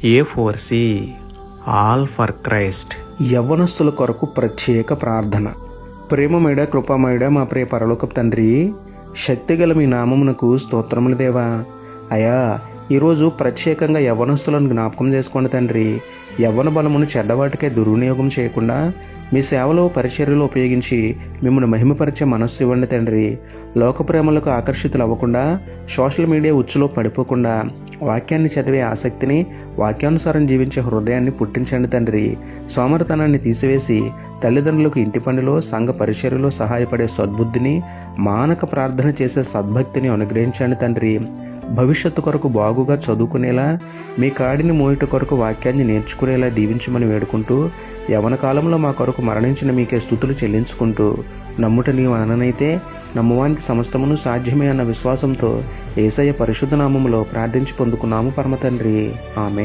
A4C all for Christ. యవ్వనస్తుల కొరకు ప్రత్యేక ప్రార్థన. ప్రేమమేడ కృపామేడ మా ప్రియ పరలోకపు తండ్రి, శక్తిగల మీ నామమునకు స్తోత్రములు దేవా. అయా, ఈరోజు ప్రత్యేకంగా యవ్వనస్తులను జ్ఞాపకం చేసుకోండి తండ్రి. యవ్వన బలమును చెడ్డవాటికే దుర్వినియోగం చేయకుండా మీ సేవలో పరిచర్యలో ఉపయోగించి మిమ్మల్ని మహిమపరిచే మనస్సు ఇవ్వండి తండ్రి. లోక ప్రేమలకు ఆకర్షితులు అవ్వకుండా, సోషల్ మీడియా ఉచ్చులో పడిపోకుండా, వాక్యాన్ని చదివే ఆసక్తిని, వాక్యానుసారం జీవించే హృదయాన్ని పుట్టించండి తండ్రి. సోమరితనాన్ని తీసివేసి తల్లిదండ్రులకు ఇంటి పనిలో, సంఘ పరిచర్యలో సహాయపడే సద్బుద్ధిని, మానక ప్రార్థన చేసే సద్భక్తిని అనుగ్రహించండి తండ్రి. భవిష్యత్తు కొరకు బాగుగా చదువుకునేలా, మీ కాడిని మోయుట కొరకు వాక్యాన్ని నేర్చుకునేలా దీవించమని వేడుకుంటూ, యవన కాలంలో మా కొరకు మరణించిన మీకే స్తుతులు చెల్లించుకుంటూ, నమ్ముట నీవు అననైతే నమ్మువానికి సమస్తమును సాధ్యమే అన్న విశ్వాసంతో యేసయ్య పరిశుద్ధ నామములో ప్రార్థించి పొందుకున్నాము పరమ తండ్రి. ఆమేన్.